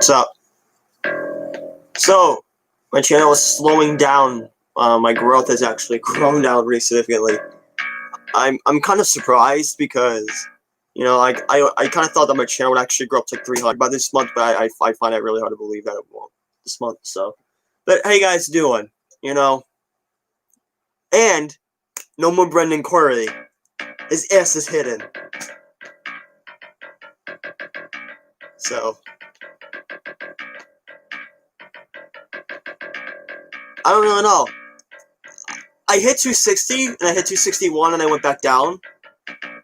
What's up? So, my channel is slowing down. My growth has actually grown down pretty significantly. I'm kind of surprised because, I kind of thought that my channel would actually grow up to like 300 by this month, but I find it really hard to believe that it won't this month. So, but how you guys doing? And no more Brendan Corley. His ass is hidden. So, I don't really know. I hit 260, and I hit 261, and I went back down.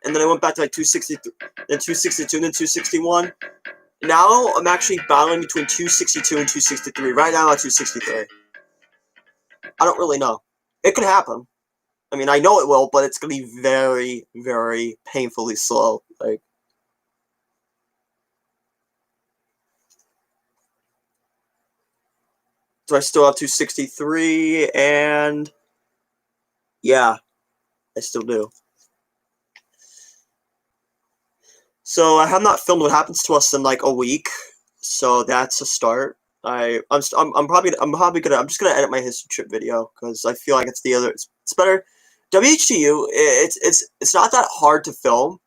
And then I went back to like 263, then 262, then 261. Now I'm actually battling between 262 and 263. Right now I'm at 263. I don't really know. It could happen. I mean, I know it will, but it's going to be very, very painfully slow. So I still have 263, and yeah, I still do. So I have not filmed What Happens to Us in like a week, so that's a start. I'm just gonna edit my history trip video because I feel like it's better. WHTU, it's not that hard to film.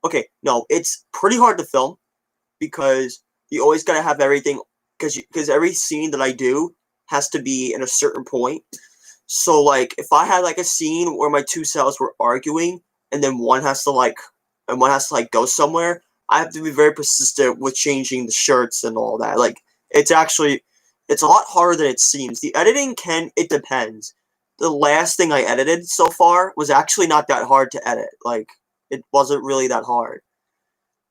Okay, no, it's pretty hard to film because you always gotta have everything because every scene that I do has to be in a certain point. So like if I had like a scene where my two selves were arguing and then one has to go somewhere, I have to be very persistent with changing the shirts and all that. Like it's a lot harder than it seems. The editing it depends. The last thing I edited so far was actually not that hard to edit. Like it wasn't really that hard.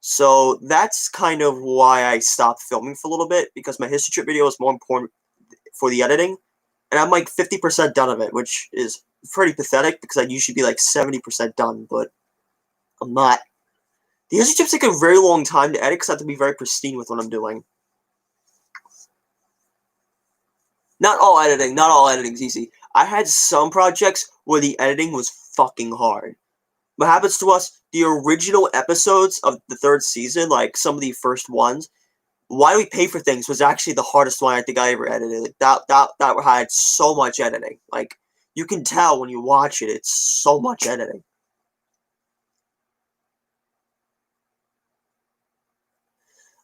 So that's kind of why I stopped filming for a little bit, because my history trip video is more important for the editing. And I'm like 50% done of it, which is pretty pathetic because I'd usually be like 70% done, but I'm not. The history trips take a very long time to edit because I have to be very pristine with what I'm doing. Not all editing's easy. I had some projects where the editing was fucking hard. What Happens to Us, the original episodes of the third season, like some of the first ones, Why Do We Pay for Things was actually the hardest one I think I ever edited. Like that had so much editing. Like you can tell when you watch it, it's so much editing.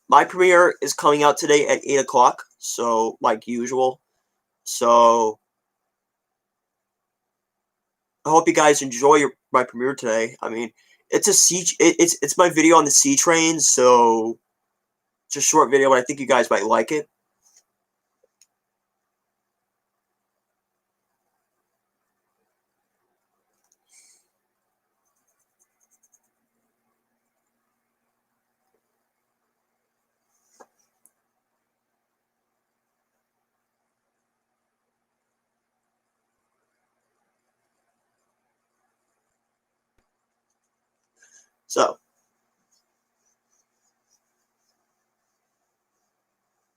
My premiere is coming out today at 8 o'clock, so like usual. So I hope you guys enjoy my premiere today. I mean, it's my video on the C train, so it's a short video, but I think you guys might like it.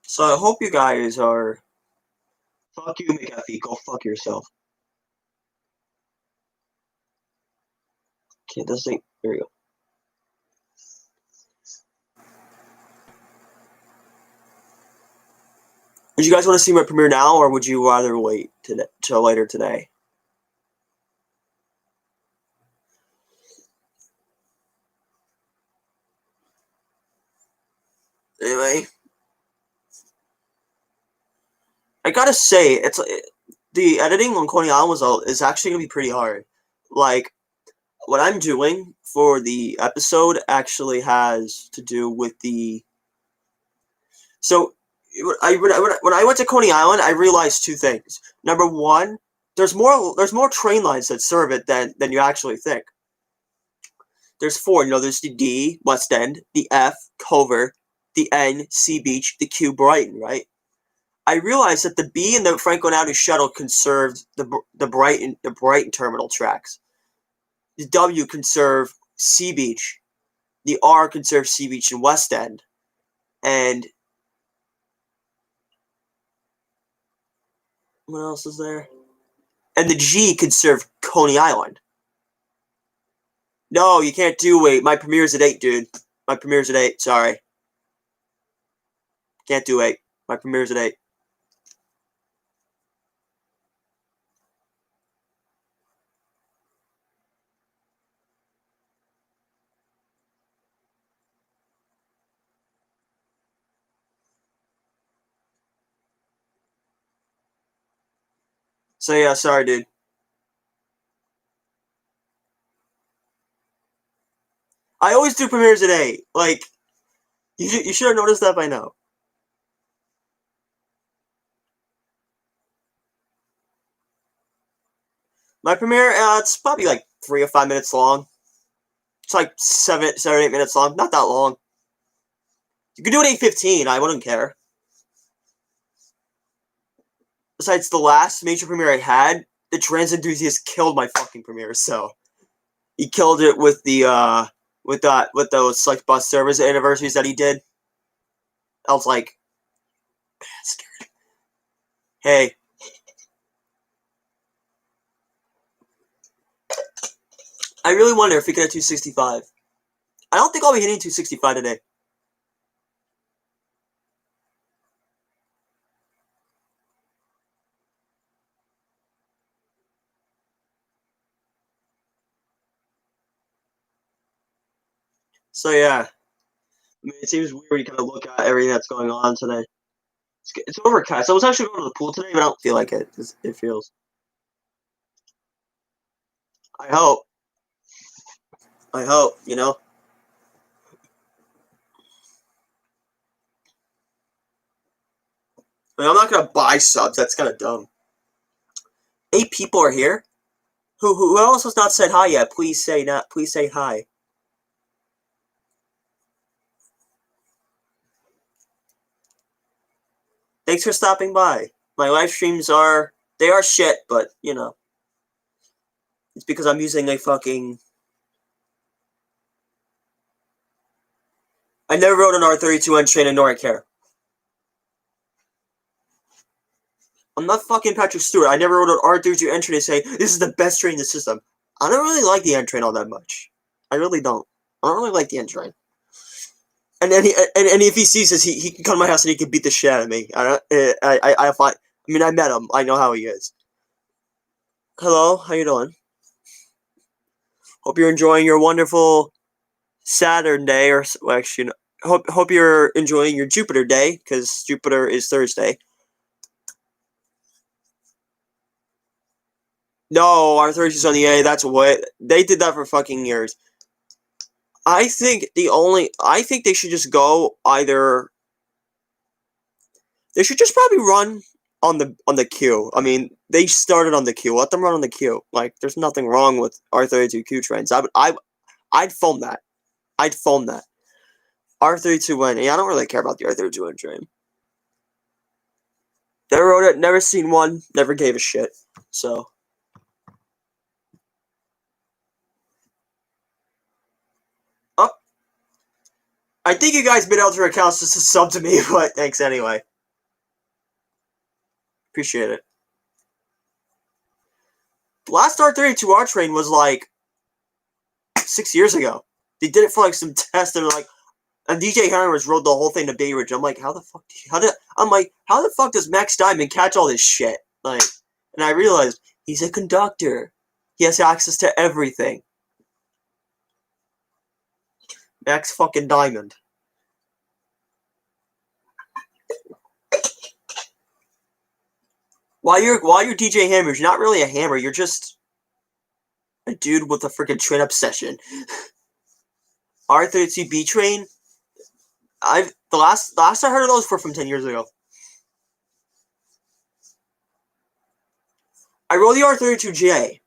So I hope you guys are. Fuck you, McAfee. Go fuck yourself. Okay, this thing. There we go. Would you guys want to see my premiere now, or would you rather wait till later today? Anyway, I gotta say, the editing on Coney Island is actually gonna be pretty hard. Like, what I'm doing for the episode actually has to do with the. So, when I went to Coney Island, I realized two things. Number one, there's more train lines that serve it than you actually think. There's four. There's the D, West End, the F, Culver, the N, Sea Beach, the Q, Brighton, right? I realized that the B and the Franklin Avenue shuttle conserved the Brighton terminal tracks. The W conserved Sea Beach. The R conserved Sea Beach and West End. And what else is there? And the G conserved Coney Island. No, you can't do 8. My premiere's at 8, dude. My premiere's at 8. Sorry. Can't do 8. My premiere's at 8. So yeah, sorry, dude. I always do premieres at 8. Like, you should have noticed that by now. My premiere, it's probably like 3 or 5 minutes long. It's like 7 or 8 minutes long. Not that long. You could do it 8:15. I wouldn't care. Besides the last major premiere I had, the Trans Enthusiast killed my fucking premiere. So he killed it with the with those like bus service anniversaries that he did. I was like, bastard. Hey. I really wonder if we could have 265. I don't think I'll be hitting 265 today. So yeah. I mean, it seems weird when you kind of look at everything that's going on today. It's overcast. I was actually going to the pool today, but I don't feel like it. It feels. I hope. I hope, you know? I mean, I'm not going to buy subs. That's kind of dumb. 8 people are here? Who else has not said hi yet? Please say hi. Thanks for stopping by. My live streams they are shit, but, you know. It's because I'm using a fucking... I never wrote an R32N train and nor I care. I'm not fucking Patrick Stewart. I never wrote an R32N train to say, this is the best train in the system. I don't really like the N train all that much. I really don't. I don't really like the N train. And then if he sees this, he can come to my house and he can beat the shit out of me. I mean, I met him. I know how he is. Hello, how you doing? Hope you're enjoying your wonderful Saturn day, or well, actually, hope you're enjoying your Jupiter day, because Jupiter is Thursday. No, our Thursday's on the A. That's what they did that for fucking years. I think they should just go either. They should just probably run on the queue. I mean, they started on the queue. Let them run on the queue. Like, there's nothing wrong with R32Q trains. I'd foam that. I'd foam that. R32N. Yeah, I don't really care about the R32N train. Never rode it. Never seen one. Never gave a shit. So. Oh. I think you guys been able to accounts just to sub to me, but thanks anyway. Appreciate it. The last R32R train was like 6 years ago. They did it for like some test and like, and DJ Hammers rode the whole thing to Bay Ridge. I'm like, how the fuck how the fuck does Max Diamond catch all this shit? Like, and I realized he's a conductor. He has access to everything. Max fucking Diamond. While you're DJ Hammers, you're not really a hammer. You're just a dude with a freaking train obsession. R32B train. The last I heard of those were from 10 years ago. I rode the R32J.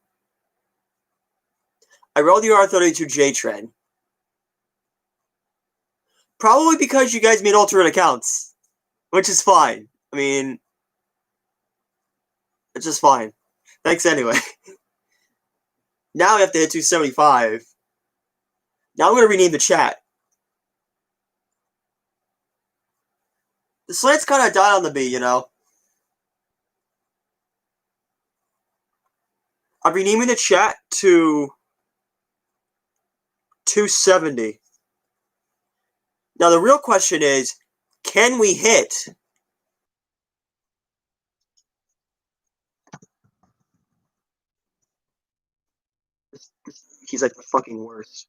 I rode the R32J train. Probably because you guys made alternate accounts, which is fine. I mean, it's just fine. Thanks anyway. Now we have to hit 275. Now I'm going to rename the chat. The slants kind of died on the B, you know. I'm renaming the chat to 270. Now the real question is, Can we hit? He's like the fucking worst.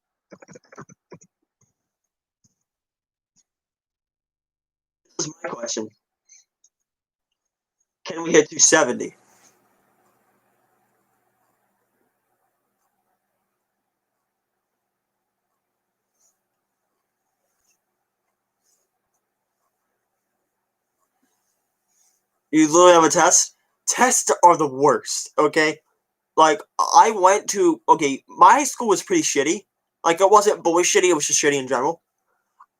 This is my question. Can we hit 270? You literally have a test? Tests are the worst, okay? Like, I went to, okay, my high school was pretty shitty. Like, it wasn't boys shitty, it was just shitty in general.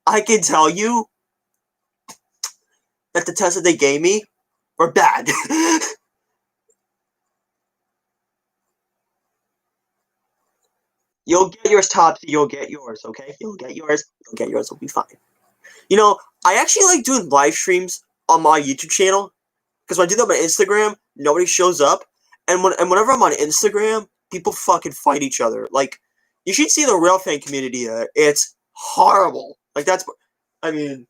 I can tell you that the tests that they gave me were bad. You'll get yours, Topsy, you'll get yours, okay? You'll get yours, it'll be fine. You know, I actually like doing live streams on my YouTube channel, because when I do them on Instagram, nobody shows up, and whenever I'm on Instagram, people fucking fight each other. Like, you should see the Railfan community there. It's horrible. Like, I mean,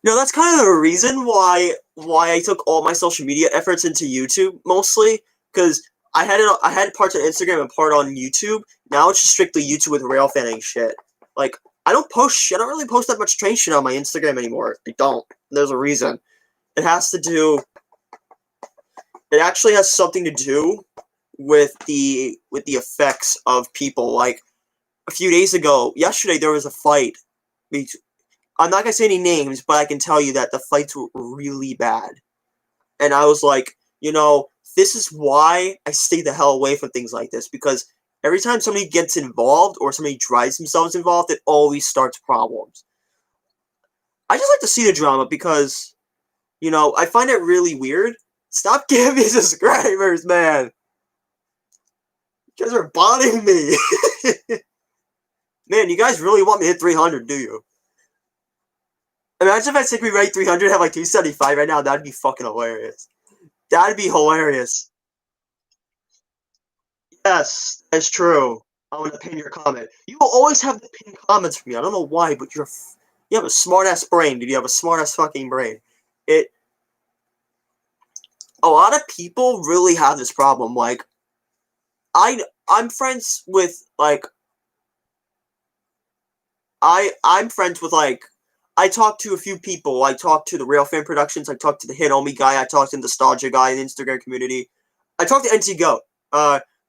that's kind of the reason why I took all my social media efforts into YouTube mostly, because I had parts on Instagram and part on YouTube. Now it's just strictly YouTube with railfanning shit. Like, I don't really post that much train shit on my Instagram anymore. I don't. There's a reason. It actually has something to do with the effects of people. Like, a few days ago, yesterday, there was a fight. I'm not gonna say any names, but I can tell you that the fights were really bad. And I was like, this is why I stay the hell away from things like this, because every time somebody gets involved or somebody drives themselves involved, it always starts problems. I just like to see the drama because, I find it really weird. Stop giving me subscribers, man. You guys are botting me. Man, you guys really want me to hit 300, do you? Imagine if I said we rate 300, have like 275 right now. That'd be fucking hilarious. That'd be hilarious. Yes, that's true. I'm gonna pin your comment. You will always have the pinned comments from me. I don't know why, but you have a smart ass brain, dude. You have a smart ass fucking brain. A lot of people really have this problem. Like, I'm friends with I'm friends with I talked to a few people. I talked to the Railfan Productions. I talked to the Hitomi guy. I talked to the Nostalgia guy in the Instagram community. I talked to NT Goat.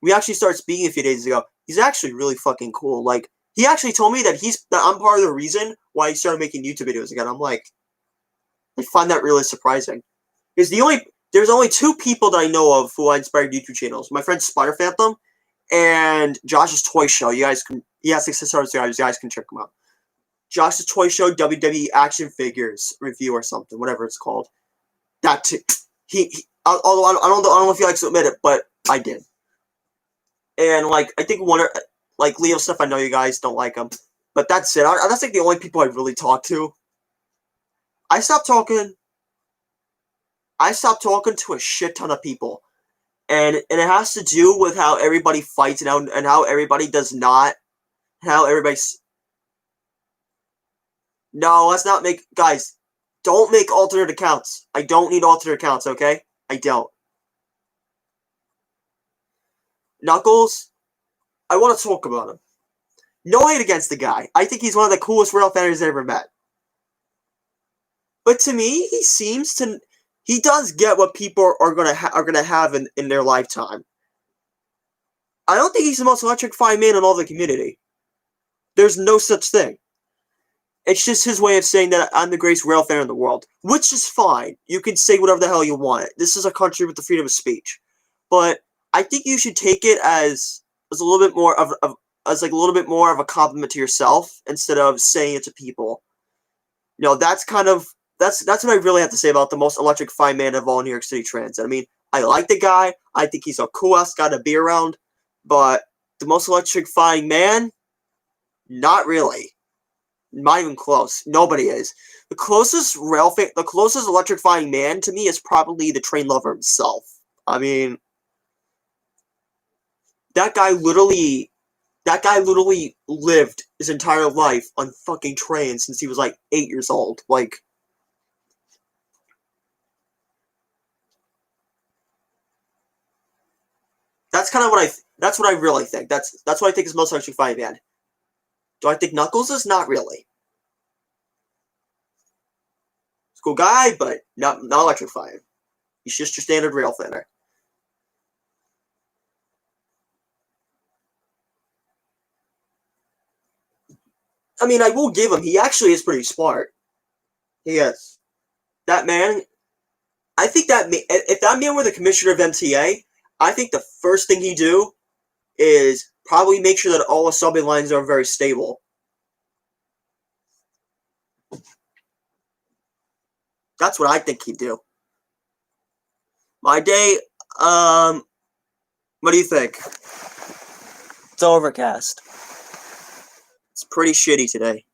We actually started speaking a few days ago. He's actually really fucking cool. Like, he actually told me that I'm part of the reason why he started making YouTube videos again. I'm like, I find that really surprising. There's only two people that I know of who I inspired YouTube channels. My friend Spider Phantom and Josh's Toy Show. He has 6 subscribers. You guys can check him out. Josh's Toy Show WWE action figures review or something, whatever it's called. That too. Although I don't know if he likes to admit it, but I did. And I think Leo stuff, I know you guys don't like him, but that's it. That's the only people I really talk to. I stopped talking to a shit ton of people, and it has to do with how everybody fights and how everybody does not, how everybody's. No, let's not make... Guys, don't make alternate accounts. I don't need alternate accounts, okay? I don't. Knuckles, I want to talk about him. No hate against the guy. I think he's one of the coolest Railfanners I've ever met. But to me, he does get what people are gonna have in their lifetime. I don't think he's the most electrifying man in all the community. There's no such thing. It's just his way of saying that I'm the greatest Railfanner in the world, which is fine. You can say whatever the hell you want. This is a country with the freedom of speech, but I think you should take it as a little bit more of a little bit more of a compliment to yourself instead of saying it to people. That's what I really have to say about the most electrifying man of all New York City Transit. I mean, I like the guy. I think he's a cool ass guy to be around, but the most electrifying man, not really. Not even close. Nobody is. The closest electrifying man to me is probably the train lover himself. I mean, that guy literally That guy literally lived his entire life on fucking trains since he was like 8 years old. Like, that's kind of what that's what I really think. That's what I think is most electrifying band. Do I think Knuckles is? Not really. He's a cool guy, but not electrifying. He's just your standard rail thinner. I mean, I will give him. He actually is pretty smart. He is. That man. I think that if that man were the commissioner of MTA, I think the first thing he'd do is probably make sure that all the subway lines are very stable. That's what I think he'd do. My day, what do you think? It's overcast. It's pretty shitty today.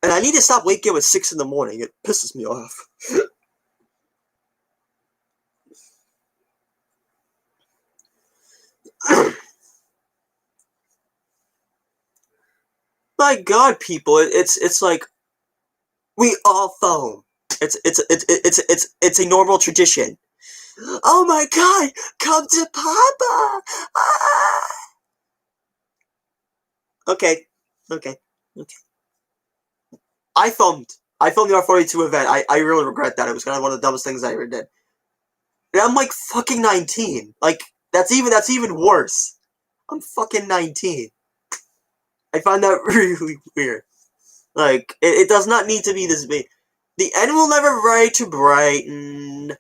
And I need to stop waking up at 6 in the morning. It pisses me off. My God, people, it's like we all foam. It's a normal tradition. Oh my God, come to Papa. Ah! Okay. I filmed the R42 event. I really regret that. It was kind of one of the dumbest things I ever did. And I'm like fucking 19. Like that's even worse. I'm fucking 19. I find that really weird. Like it does not need to be this big. The end will never ride to Brighton.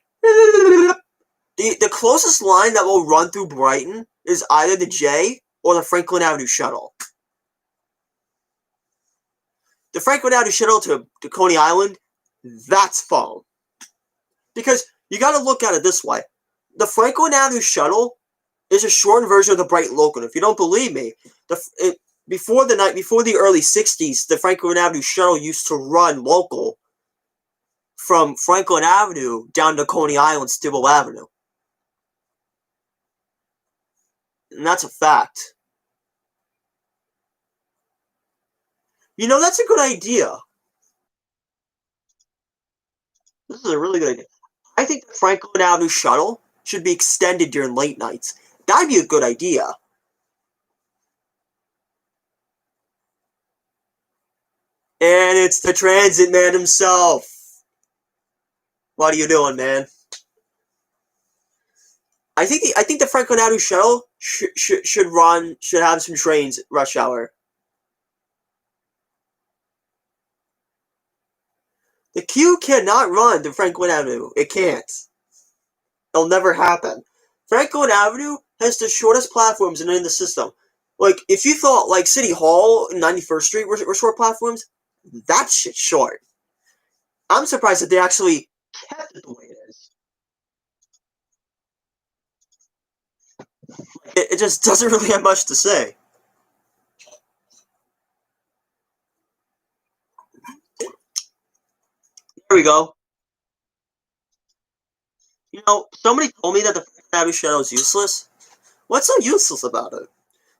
The closest line that will run through Brighton is either the J or the Franklin Avenue shuttle. The Franklin Avenue shuttle to Coney Island, that's foam. Because you gotta look at it this way. The Franklin Avenue shuttle is a shortened version of the Brighton Local. If you don't believe me, before the early 60s, the Franklin Avenue shuttle used to run local from Franklin Avenue down to Coney Island, Stibble Avenue. And that's a fact. You know, that's a good idea. This is a really good idea. I think the Franklin Avenue shuttle should be extended during late nights. That'd be a good idea. And it's the transit man himself. What are you doing, man? I think the Franklin Avenue shuttle should have some trains rush hour. The Q cannot run to Franklin Avenue. It can't. It'll never happen. Franklin Avenue has the shortest platforms in the system. Like, if you thought, like, City Hall and 91st Street were short platforms, that shit's short. I'm surprised that they actually kept it the way it is. It just doesn't really have much to say. There we go. You know, somebody told me that the Franklin Avenue shuttle is useless. What's so useless about it?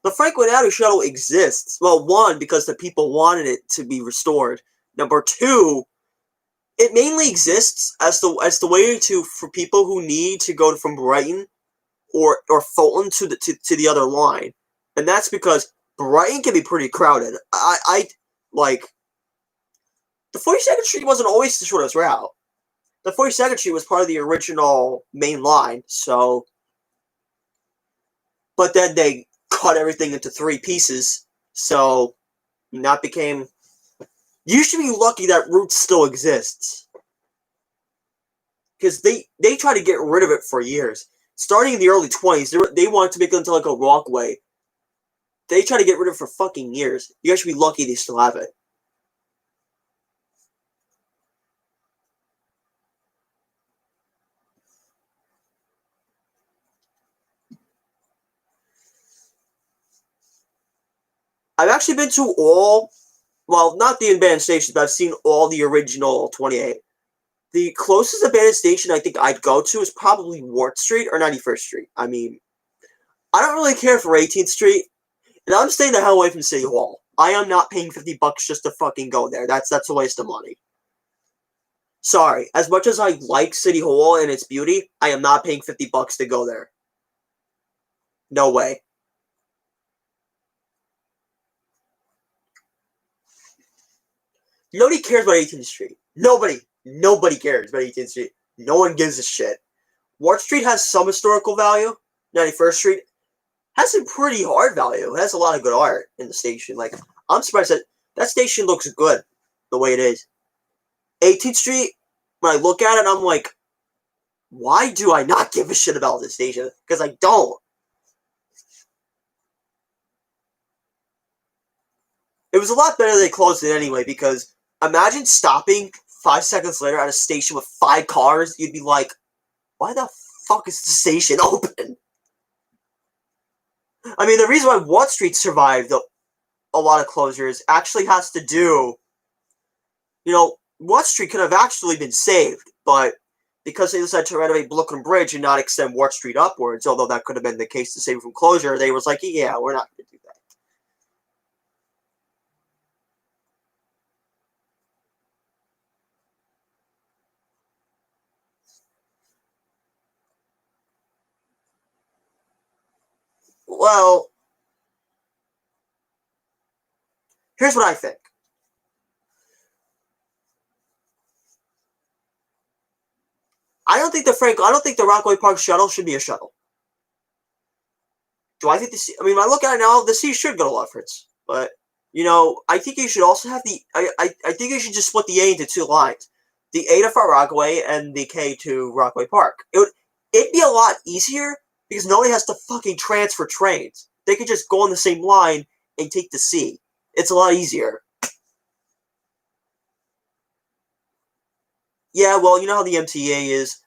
The Franklin Avenue shuttle exists. Well, one, because the people wanted it to be restored. Number two, it mainly exists as the way for people who need to go from Brighton or Fulton to the other line, and that's because Brighton can be pretty crowded. I like the 42nd Street wasn't always the shortest route. The 42nd Street was part of the original main line, so but then they cut everything into 3 pieces, so that became. You should be lucky that route still exists, because they tried to get rid of it for years. Starting in the early 20s, they wanted to make it into like a walkway. They tried to get rid of it for fucking years. You guys should be lucky they still have it. I've actually been to all, well, not the abandoned stations, but I've seen all the original 28. The closest abandoned station I think I'd go to is probably Wart Street or 91st Street. I mean, I don't really care for 18th Street, and I'm staying the hell away from City Hall. I am not paying $50 just to fucking go there. That's a waste of money. Sorry, as much as I like City Hall and its beauty, I am not paying $50 to go there. No way. Nobody cares about 18th Street. Nobody cares about 18th Street. No one gives a shit. Wart Street has some historical value. 91st Street has some pretty hard value. It has a lot of good art in the station. Like, I'm surprised that station looks good the way it is. 18th Street, when I look at it, I'm like, why do I not give a shit about this station? Because I don't. It was a lot better they closed it anyway, because imagine stopping 5 seconds later at a station with 5 cars. You'd be like, why the fuck is the station open? I mean, the reason why Wall Street survived a lot of closures actually has to do, Wall Street could have actually been saved, but because they decided to renovate Brooklyn Bridge and not extend Wall Street upwards, although that could have been the case to save it from closure, they was like, yeah, we're not going to do that. Well, here's what I think. I don't think the Rockaway Park shuttle should be a shuttle. Do I think when I look at it now, the C should go to Lefferts. But, I think you should also have I think you should just split the A into 2 lines. The A to Far Rockaway and the K to Rockaway Park. It'd be a lot easier because nobody has to fucking transfer trains. They could just go on the same line and take the C. It's a lot easier. Yeah, well, you know how the MTA is.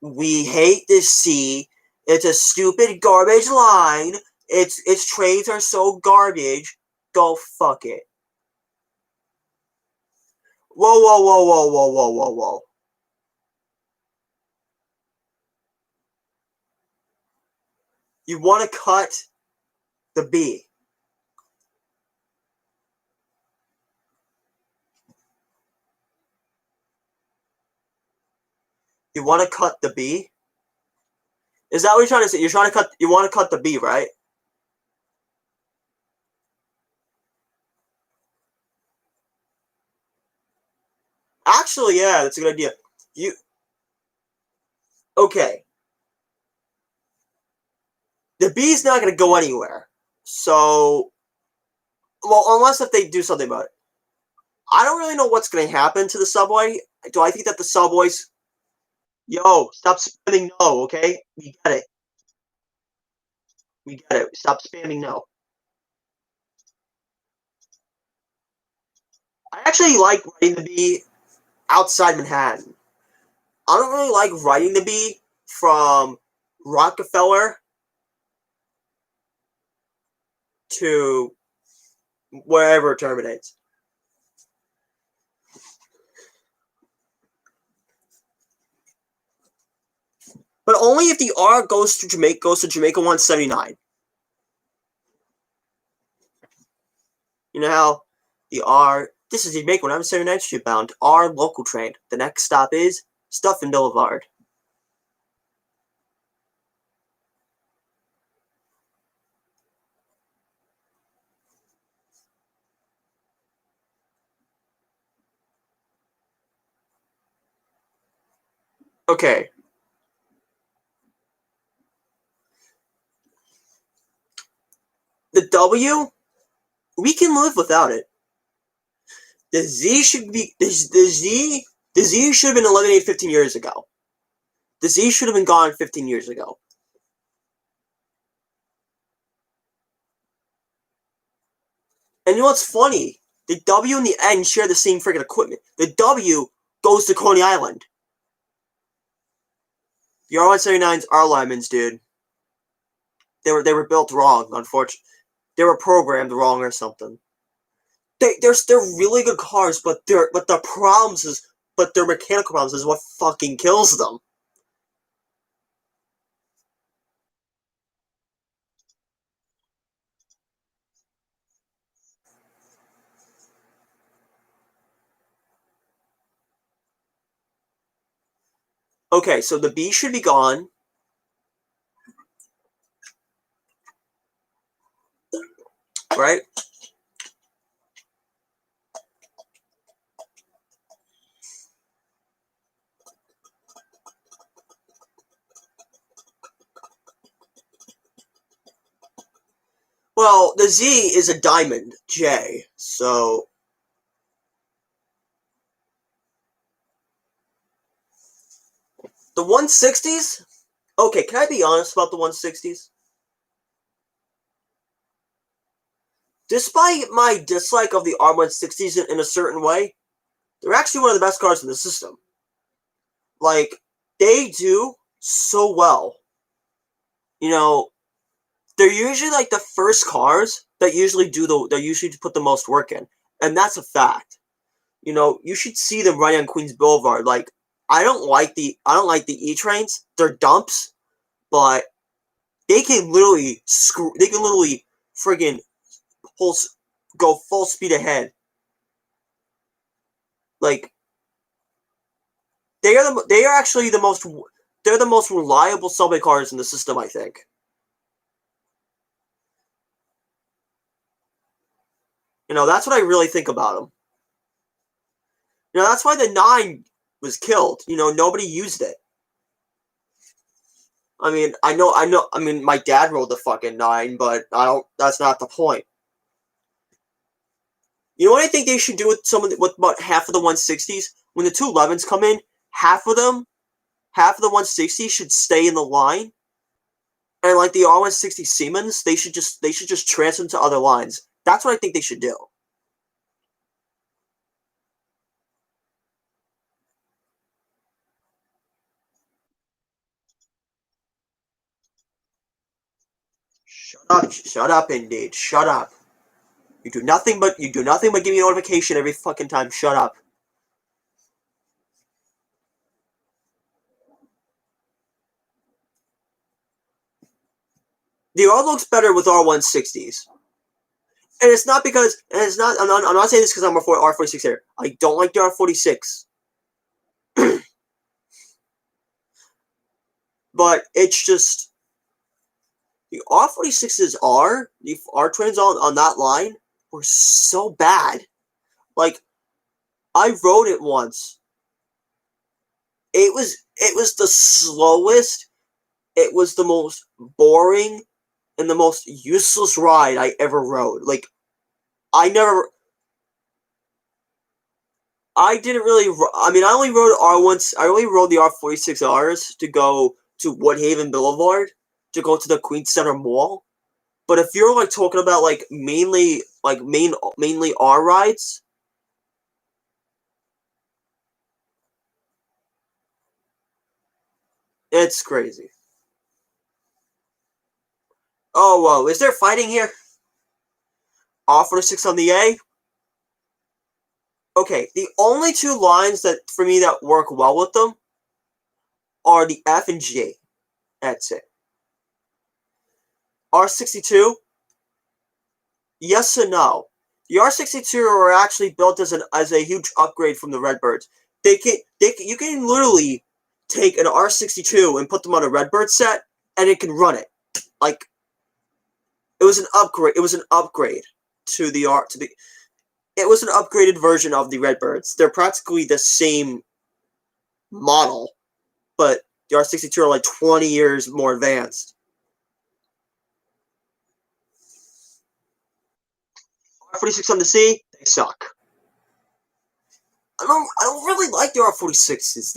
We hate this C. It's a stupid garbage line. Its trains are so garbage. Go fuck it. Whoa, whoa, whoa, whoa, whoa, whoa, whoa, whoa. You want to cut the B. You want to cut the B? Is that what you're trying to say? You want to cut the B, right? Actually, yeah, that's a good idea. Okay. The B's not going to go anywhere. So, well, unless if they do something about it. I don't really know what's going to happen to the subway. Do I think that the subways... Yo, stop spamming no, okay? We get it. We get it. Stop spamming no. I actually like riding the B outside Manhattan. I don't really like riding the B from Rockefeller to wherever it terminates. But only if the R goes to Jamaica 179. You know how the R, this is Jamaica 179 Street bound, R local train. The next stop is Stuffin Boulevard. Okay. The W, we can live without it. The Z should be the Z should have been eliminated 15 years ago. The Z should have been gone 15 years ago. And you know what's funny? The W and the N share the same freaking equipment. The W goes to Coney Island. The R179s are Lemons, dude. They were built wrong, unfortunately. They were programmed wrong or something. They're really good cars, but the problems is but their mechanical problems is what fucking kills them. Okay, so the B should be gone. Right? Well, the Z is a diamond, J, so... The 160s? Okay, can I be honest about the 160s? Despite my dislike of the R160s in a certain way, they're actually one of the best cars in the system. Like, they do so well. You know, they're usually like the first cars that usually put the most work in. And that's a fact. You know, you should see them running on Queens Boulevard. Like, I don't like the E-Trains. They're dumps, but they can literally friggin' go full speed ahead. Like, they are actually the most reliable subway cars in the system, I think. You know, that's what I really think about them. You know, that's why the 9 was killed. You know, nobody used it. I mean, I mean, my dad rode the fucking 9, but that's not the point. You know what I think they should do with about half of the 160s? When the 211s come in, half of the 160s should stay in the line. And like the R160 Siemens, they should just transfer them to other lines. That's what I think they should do. Shut up, indeed. Shut up. You do nothing but give me a notification every fucking time. Shut up. The R looks better with R160s. And it's not because, and it's not, I'm not saying this because I'm a R46 here. I don't like the R46. But it's just, the R46s the R-Trains on that line were so bad. Like, I rode it once. It was the slowest, it was the most boring, and the most useless ride I ever rode. Like, I never, I didn't really, I mean, I only rode I only rode the R46Rs to go to Woodhaven Boulevard, to go to the Queens Center Mall. But if you're, like, talking about, like, mainly R rides, it's crazy. Oh, whoa, is there fighting here? R46 on the A? Okay, the only two lines that, for me, that work well with them are the F and G. That's it. R62? Yes and no. The R62 are actually built as a huge upgrade from the Redbirds. You can literally take an R62 and put them on a Redbird set, and it can run it. Like, it was an upgrade. It was an upgrade to the R to the. It was an upgraded version of the Redbirds. They're practically the same model, but the R62 are like 20 years more advanced. R46 on the C, they suck. I don't really like the R46s.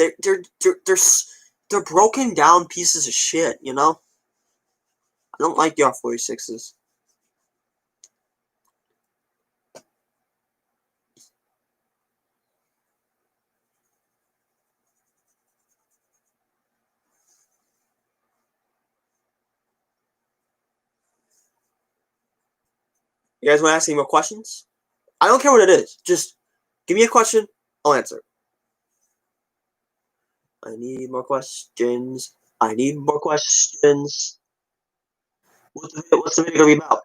They're broken down pieces of shit, you know? I don't like the R46s. You guys want to ask any more questions? I don't care what it is. Just give me a question, I'll answer. I need more questions. I need more questions. What's the video gonna be about?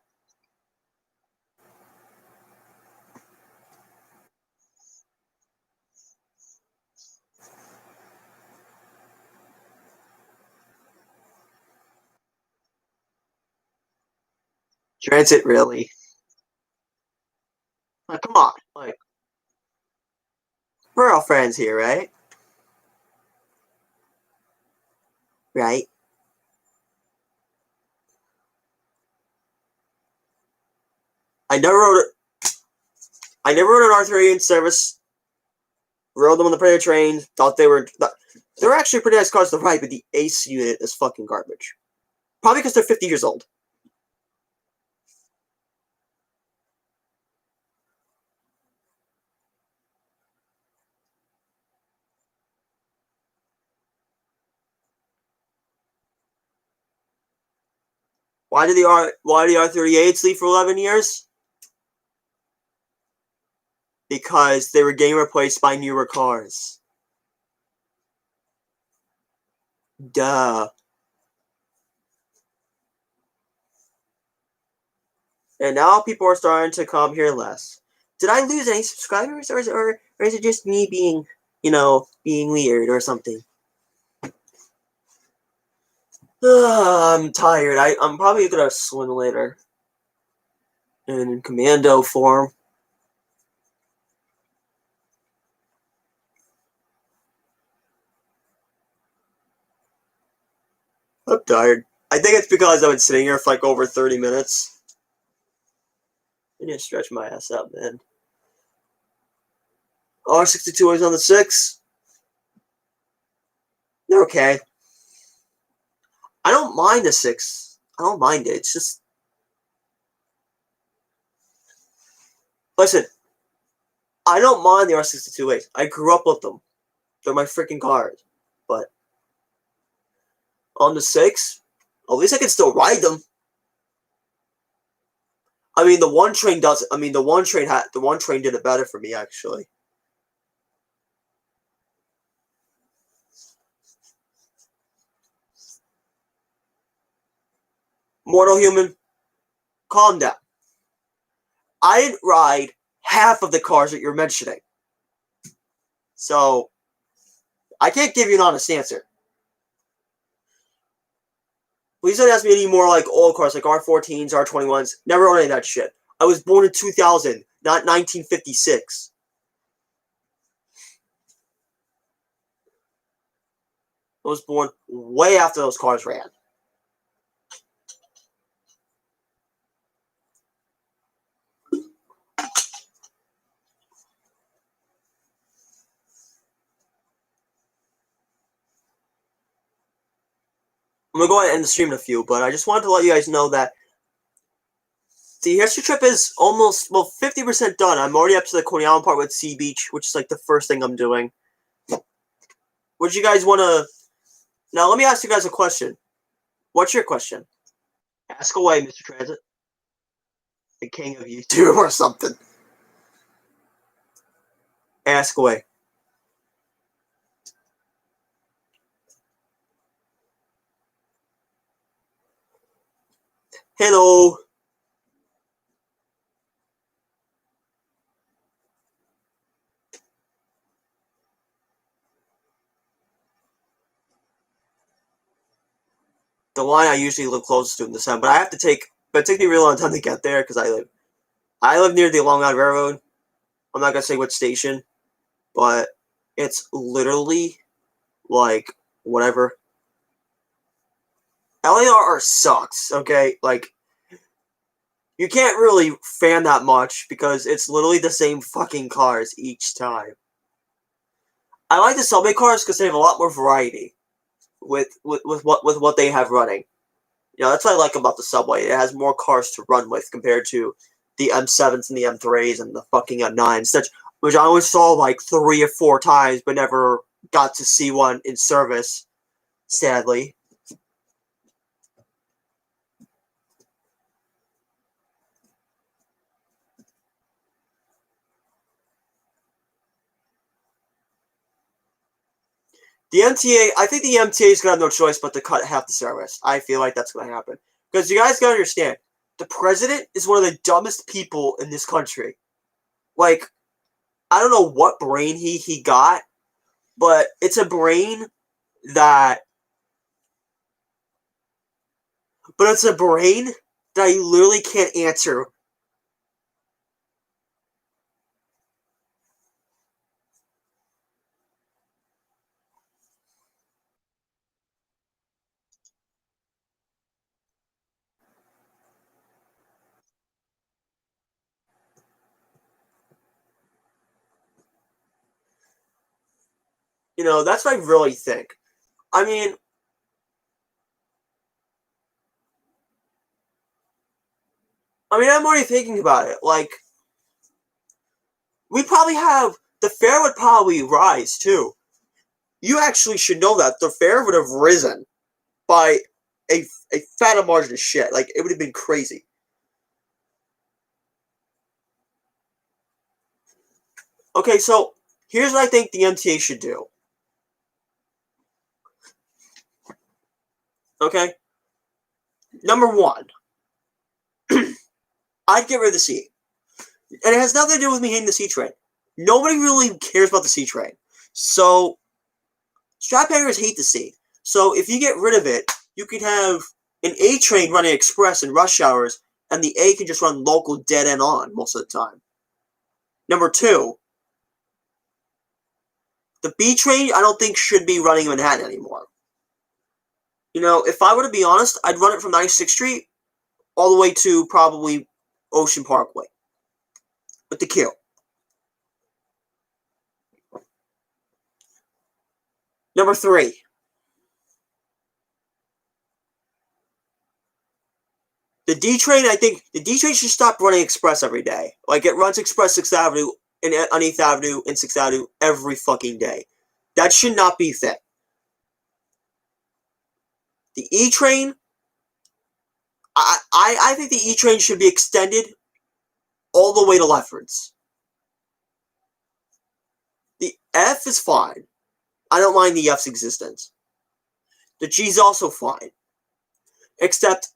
Transit, really? Like, come on. Like, we're all friends here, right? Right? I never rode it. I never rode an Arthurian service. Rode them on the Praetor train. Thought they were actually pretty nice cars to ride, but the Ace unit is fucking garbage. Probably because they're 50 years old. Why did the R38s leave for 11 years? Because they were getting replaced by newer cars. Duh. And now people are starting to come here less. Did I lose any subscribers, or is it just me being, being weird or something? I'm tired. I'm probably gonna swim later. In commando form. I'm tired. I think it's because I've been sitting here for like over 30 minutes. I need to stretch my ass out, man. R62 is on the 6. They're okay. I don't mind the 6. I don't mind it. It's just... Listen, I don't mind the R62As. I grew up with them. They're my freaking cars. But on the 6, at least I can still ride them. I mean, the one train does it. I mean, the one train did it better for me, actually. Mortal Human, calm down. I didn't ride half of the cars that you're mentioning. So, I can't give you an honest answer. Please don't ask me any more like old cars, like R14s, R21s. Never owned any of that shit. I was born in 2000, not 1956. I was born way after those cars ran. I'm gonna go ahead and end the stream in a few, but I just wanted to let you guys know that the history trip is almost, 50% done. I'm already up to the Coney Island part with Sea Beach, which is like the first thing I'm doing. Would you guys want to... Now, let me ask you guys a question. What's your question? Ask away, Mr. Transit. The king of YouTube or something. Ask away. Hello. The line I usually live closest to in the sun, but I have to take... But it takes me a real long time to get there, because I live near the Long Island Railroad. I'm not going to say what station, but it's literally, like, whatever. LAR sucks, okay? Like, you can't really fan that much, because it's literally the same fucking cars each time. I like the subway cars because they have a lot more variety with what they have running. That's what I like about the subway. It has more cars to run with compared to the M7s and the M3s and the fucking M9s, which I always saw like 3 or 4 times, but never got to see one in service, sadly. The MTA, I think the MTA is going to have no choice but to cut half the service. I feel like that's going to happen. Because you guys got to understand, the president is one of the dumbest people in this country. Like, I don't know what brain he got, but it's a brain that... But it's a brain that you literally can't answer. You know, that's what I really think. I mean, I'm already thinking about it. Like, we probably have... The fare would probably rise, too. You actually should know that. The fare would have risen by a fat margin of shit. Like, it would have been crazy. Okay, so here's what I think the MTA should do. Okay? Number one, I'd get rid of the C. And it has nothing to do with me hating the C train. Nobody really cares about the C train. So, strap hangers hate the C. So, if you get rid of it, you could have an A train running express in rush hours, and the A can just run local dead end on most of the time. Number two, the B train I don't think should be running in Manhattan anymore. You know, if I were to be honest, I'd run it from 96th Street all the way to probably Ocean Parkway with the Q. Number three, the D train, I think the D train should stop running express every day. Like, it runs express 6th Avenue and on 8th Avenue and 6th Avenue every fucking day. That should not be a thing. The E train, I think the E train should be extended all the way to Lefferts. The F is fine. I don't mind the F's existence. The G's also fine. Except,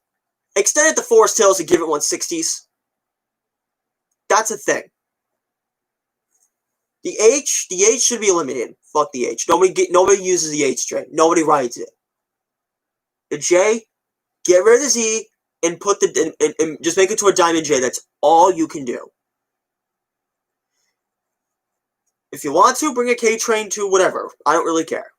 extend it to Forest Hills and give it 160s. That's a thing. The H should be eliminated. Fuck the H. Nobody uses the H train. Nobody rides it. The J, get rid of the Z and put and just make it to a Diamond J. That's all you can do. If you want to, bring a K train to whatever. I don't really care.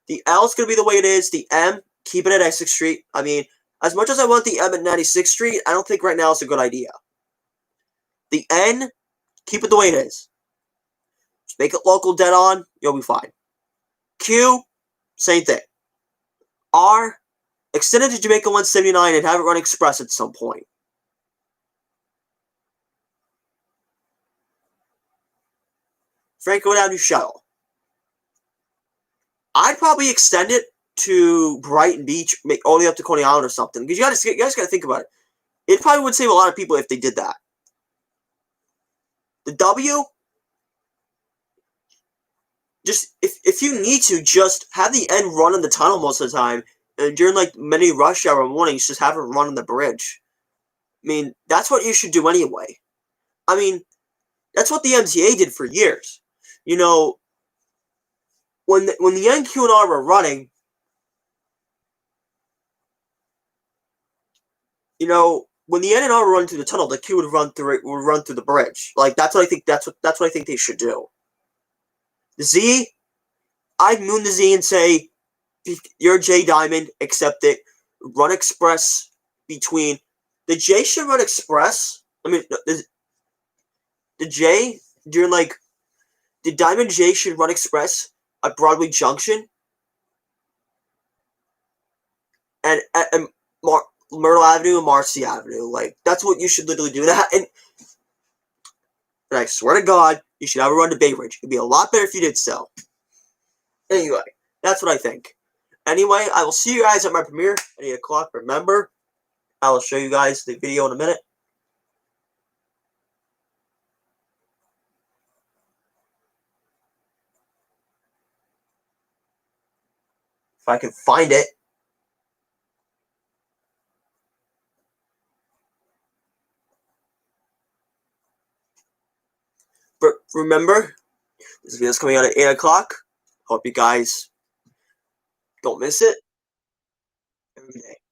The L is going to be the way it is. The M, keep it at Essex Street. I mean, as much as I want the M at 96th Street, I don't think right now it's a good idea. The N, keep it the way it is. Just make it local dead on, you'll be fine. Q, same thing. R, extend it to Jamaica 179 and have it run express at some point. Franklin Avenue Shuttle. I'd probably extend it to Brighton Beach, make all the way up to Coney Island or something. Because you guys got to think about it. It probably would save a lot of people if they did that. The W, just if you need to, just have the N run in the tunnel most of the time, and during like many rush hour mornings, just have it run on the bridge. I mean, that's what you should do anyway. I mean, that's what the MTA did for years. You know, when the NQ and R were running, you know, when the N and R were running through the tunnel, the Q would run through the bridge. Like, that's what I think. That's what I think they should do. The Z, I'd moon the Z and say, you're J Diamond, accept it. Run express between... The J should run express. I mean, the J, during like... The Diamond J should run express at Broadway Junction. And Myrtle Avenue and Marcy Avenue. Like, that's what you should literally do. And I swear to God, you should have a run to Bay Ridge. It'd be a lot better if you did so. Anyway, that's what I think. Anyway, I will see you guys at my premiere at 8 o'clock. Remember, I will show you guys the video in a minute. if I can find it. But remember, this video is coming out at 8 o'clock. Hope you guys don't miss it every day.